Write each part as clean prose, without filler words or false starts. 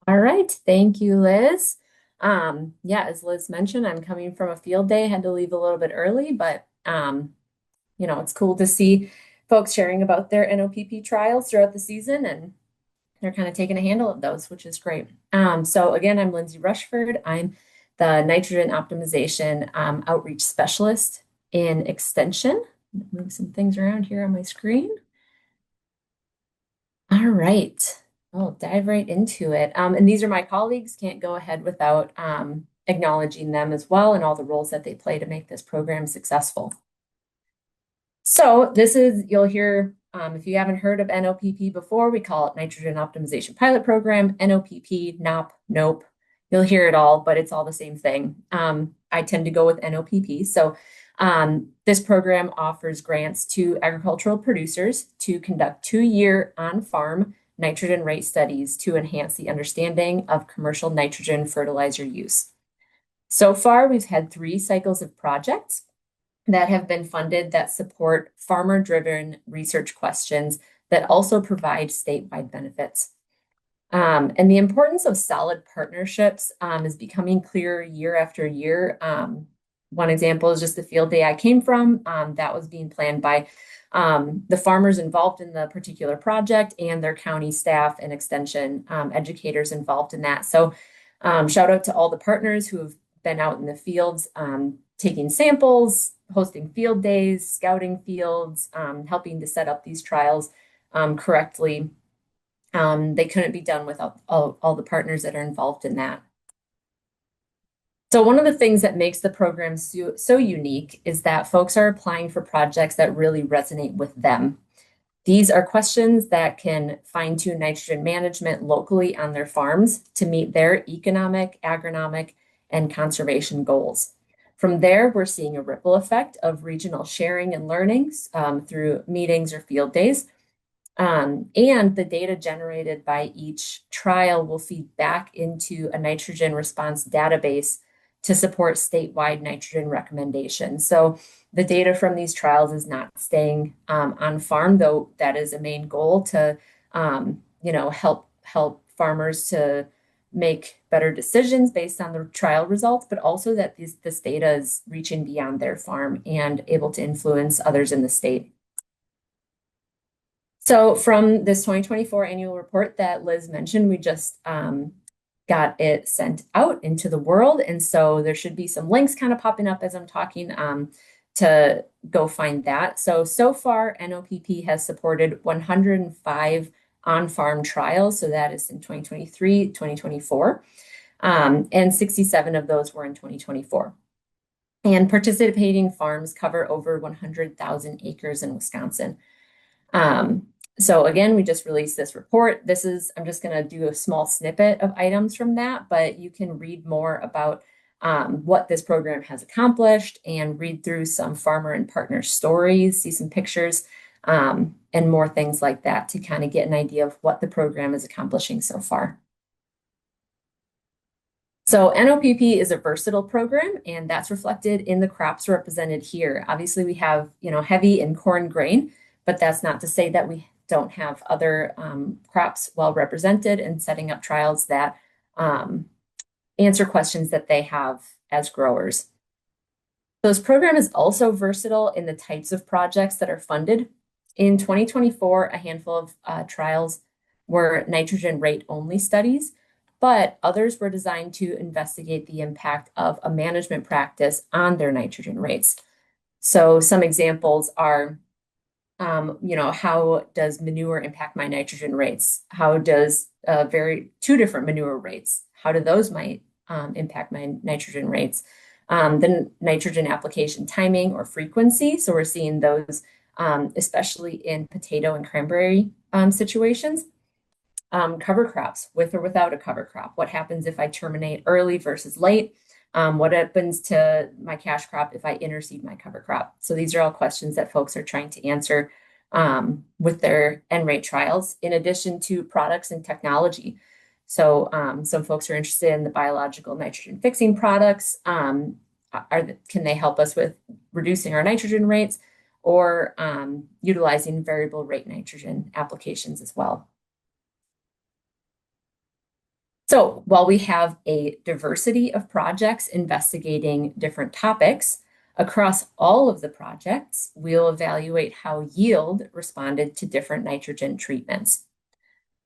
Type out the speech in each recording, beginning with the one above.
All right, thank you, Liz. Yeah, as Liz mentioned, I'm coming from a field day, had to leave a little bit early, but it's cool to see folks sharing about their NOPP trials throughout the season, and they're kind of taking a handle of those, which is great. So again, I'm Lindsey Rushford. I'm the nitrogen optimization outreach specialist in Extension. Move some things around here on my screen. All right. I'll dive right into it. And these are my colleagues. Can't go ahead without acknowledging them as well and all the roles that they play to make this program successful. So this is, you'll hear, if you haven't heard of NOPP before, we call it Nitrogen Optimization Pilot Program, NOPP, NOPP, NOPE. You'll hear it all, but it's all the same thing. I tend to go with NOPP. So this program offers grants to agricultural producers to conduct 2-year on-farm nitrogen rate studies to enhance the understanding of commercial nitrogen fertilizer use. So far, we've had 3 cycles of projects that have been funded that support farmer-driven research questions that also provide statewide benefits. And the importance of solid partnerships is becoming clearer year after year. One example is just the field day I came from. That was being planned by the farmers involved in the particular project and their county staff and extension educators involved in that. So shout out to all the partners who have been out in the fields, taking samples, hosting field days, scouting fields, helping to set up these trials correctly. They couldn't be done without all the partners that are involved in that. So one of the things that makes the program so unique is that folks are applying for projects that really resonate with them. These are questions that can fine-tune nitrogen management locally on their farms to meet their economic, agronomic, and conservation goals. From there, we're seeing a ripple effect of regional sharing and learnings through meetings or field days. And the data generated by each trial will feed back into a nitrogen response database to support statewide nitrogen recommendations. So the data from these trials is not staying on farm, though that is a main goal to help farmers to make better decisions based on the trial results, but also that this data is reaching beyond their farm and able to influence others in the state. So from this 2024 annual report that Liz mentioned, we just got it sent out into the world. And so there should be some links kind of popping up as I'm talking to go find that. So far, NOPP has supported 105 on-farm trials. So that is in 2023, 2024. And 67 of those were in 2024. And participating farms cover over 100,000 acres in Wisconsin. So again, we just released this report. I'm just going to do a small snippet of items from that, but you can read more about what this program has accomplished and read through some farmer and partner stories, see some pictures, and more things like that to kind of get an idea of what the program is accomplishing so far. So NOPP is a versatile program, and that's reflected in the crops represented here. Obviously, we have heavy in corn grain, but that's not to say that we don't have other crops well represented and setting up trials that answer questions that they have as growers. So this program is also versatile in the types of projects that are funded. In 2024, a handful of trials were nitrogen rate only studies, but others were designed to investigate the impact of a management practice on their nitrogen rates. So some examples are how does manure impact my nitrogen rates? How does 2 different manure rates, how do those might impact my nitrogen rates? The nitrogen application timing or frequency. So we're seeing those, especially in potato and cranberry situations. Cover crops, with or without a cover crop. What happens if I terminate early versus late? What happens to my cash crop if I interseed my cover crop? So these are all questions that folks are trying to answer with their N-rate trials, in addition to products and technology. So some folks are interested in the biological nitrogen fixing products. Can they help us with reducing our nitrogen rates or utilizing variable rate nitrogen applications as well? So while we have a diversity of projects investigating different topics, across all of the projects, we'll evaluate how yield responded to different nitrogen treatments.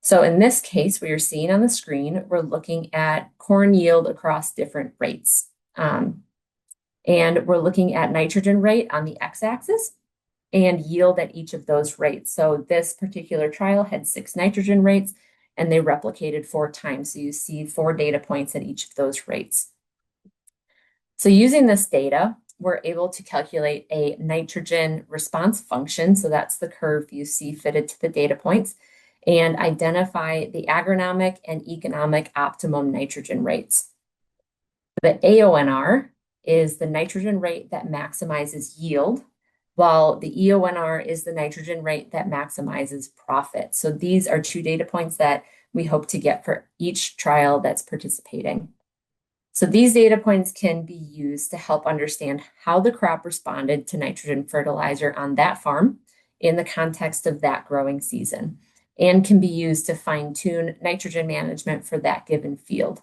So in this case, we are seeing on the screen, we're looking at corn yield across different rates. And we're looking at nitrogen rate on the x-axis and yield at each of those rates. So this particular trial had 6 nitrogen rates and they replicated 4 times. So you see 4 data points at each of those rates. So using this data, we're able to calculate a nitrogen response function. So that's the curve you see fitted to the data points, and identify the agronomic and economic optimum nitrogen rates. The AONR is the nitrogen rate that maximizes yield, while the EONR is the nitrogen rate that maximizes profit. So these are 2 data points that we hope to get for each trial that's participating. So these data points can be used to help understand how the crop responded to nitrogen fertilizer on that farm in the context of that growing season, and can be used to fine-tune nitrogen management for that given field.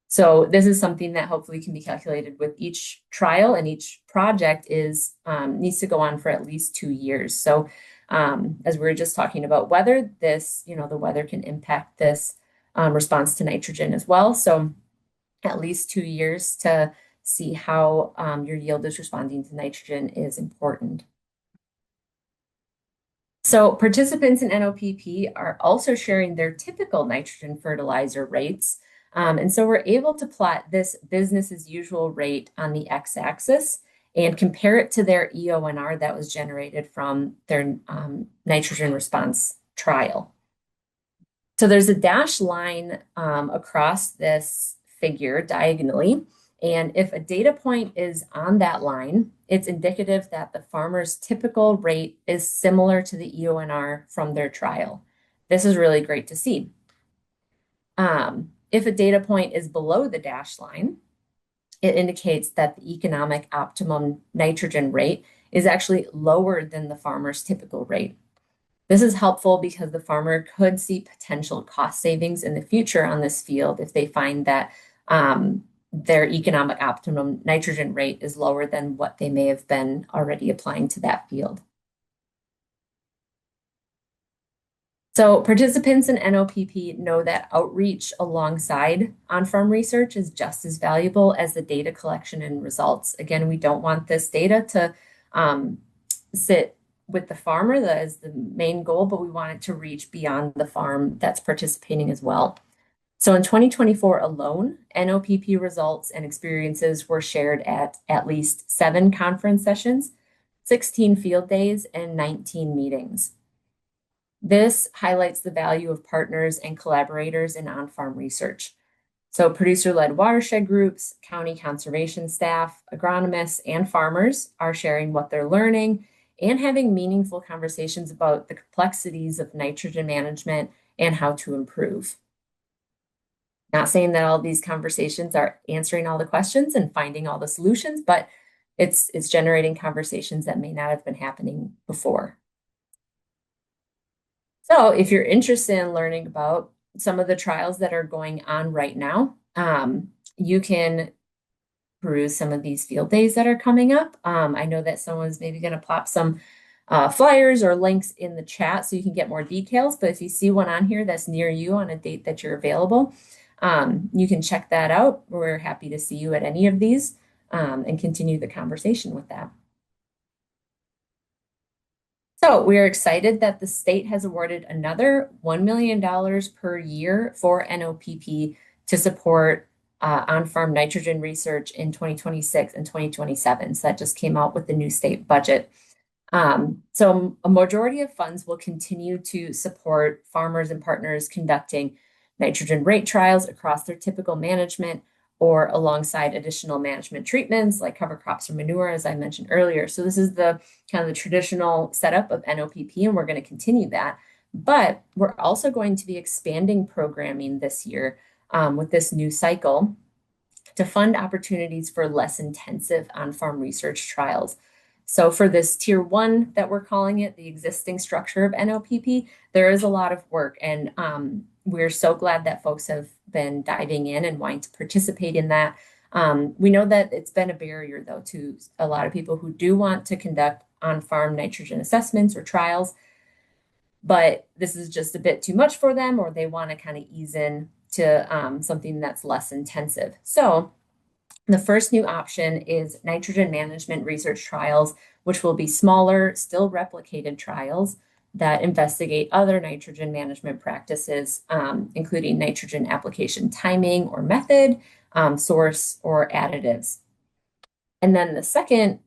So this is something that hopefully can be calculated with each trial, and each project is needs to go on for at least 2 years. So as we were just talking about weather, the weather can impact this response to nitrogen as well. So at least 2 years to see how your yield is responding to nitrogen is important. So participants in NOPP are also sharing their typical nitrogen fertilizer rates. And so we're able to plot this business as usual rate on the x-axis and compare it to their EONR that was generated from their nitrogen response trial. So there's a dashed line across this figure diagonally. And if a data point is on that line, it's indicative that the farmer's typical rate is similar to the EONR from their trial. This is really great to see. If a data point is below the dashed line, it indicates that the economic optimum nitrogen rate is actually lower than the farmer's typical rate. This is helpful because the farmer could see potential cost savings in the future on this field if they find that their economic optimum nitrogen rate is lower than what they may have been already applying to that field. So participants in NOPP know that outreach alongside on-farm research is just as valuable as the data collection and results. Again, we don't want this data to sit with the farmer as the main goal, but we want it to reach beyond the farm that's participating as well. So in 2024 alone, NOPP results and experiences were shared at least 7 conference sessions, 16 field days, and 19 meetings. This highlights the value of partners and collaborators in on-farm research. So producer-led watershed groups, county conservation staff, agronomists, and farmers are sharing what they're learning and having meaningful conversations about the complexities of nitrogen management and how to improve. Not saying that all these conversations are answering all the questions and finding all the solutions, but it's generating conversations that may not have been happening before. So if you're interested in learning about some of the trials that are going on right now, you can peruse some of these field days that are coming up. I know that someone's maybe going to plop some flyers or links in the chat so you can get more details. But if you see one on here that's near you on a date that you're available, you can check that out. We're happy to see you at any of these and continue the conversation with that. So we are excited that the state has awarded another $1 million per year for NOPP to support on-farm nitrogen research in 2026 and 2027. So that just came out with the new state budget. So a majority of funds will continue to support farmers and partners conducting nitrogen rate trials across their typical management or alongside additional management treatments like cover crops or manure, as I mentioned earlier. So this is the kind of the traditional setup of NOPP, and we're going to continue that. But we're also going to be expanding programming this year with this new cycle to fund opportunities for less intensive on-farm research trials. So for this tier 1 that we're calling it, the existing structure of NOPP, there is a lot of work, and We're so glad that folks have been diving in and wanting to participate in that. We know that it's been a barrier, though, to a lot of people who do want to conduct on-farm nitrogen assessments or trials, but this is just a bit too much for them, or they want to kind of ease in to something that's less intensive. So the first new option is nitrogen management research trials, which will be smaller, still replicated trials that investigate other nitrogen management practices, including nitrogen application timing or method, source, or additives. And then the second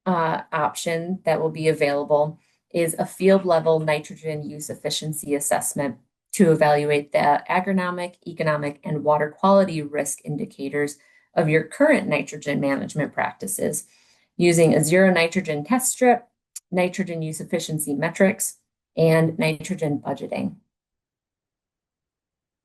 option that will be available is a field level nitrogen use efficiency assessment to evaluate the agronomic, economic, and water quality risk indicators of your current nitrogen management practices using a zero nitrogen test strip, nitrogen use efficiency metrics, and nitrogen budgeting.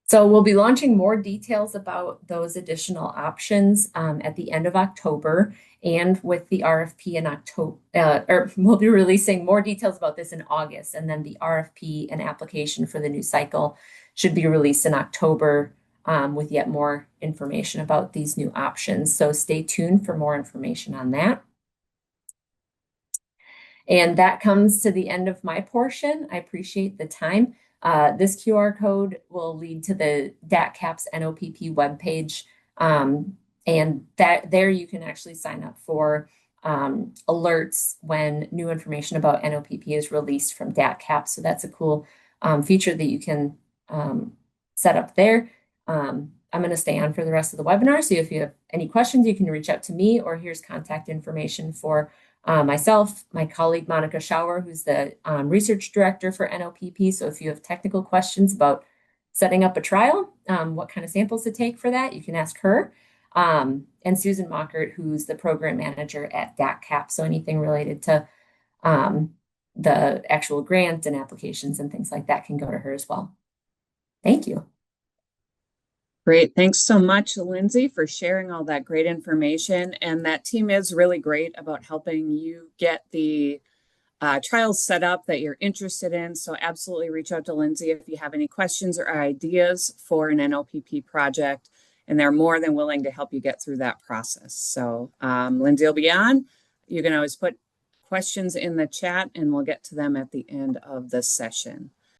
So we'll be launching more details about those additional options at the end of October, and with the RFP in October, or we'll be releasing more details about this in August, and then the RFP and application for the new cycle should be released in October with yet more information about these new options. So stay tuned for more information on that. And that comes to the end of my portion. I appreciate the time. This QR code will lead to the DATCAP's NOPP webpage. And there you can actually sign up for alerts when new information about NOPP is released from DATCAP. So that's a cool feature that you can set up there. I'm going to stay on for the rest of the webinar. So if you have any questions, you can reach out to me, or here's contact information for myself, my colleague, Monica Schauer, who's the research director for NOPP. So if you have technical questions about setting up a trial, what kind of samples to take for that, you can ask her. And Susan Mockert, who's the program manager at DATCAP. So anything related to the actual grant and applications and things like that can go to her as well. Thank you. Great. Thanks so much, Lindsey, for sharing all that great information. And that team is really great about helping you get the trials set up that you're interested in. So absolutely reach out to Lindsey if you have any questions or ideas for an NOPP project, and they're more than willing to help you get through that process. So Lindsey will be on. You can always put questions in the chat and we'll get to them at the end of the session.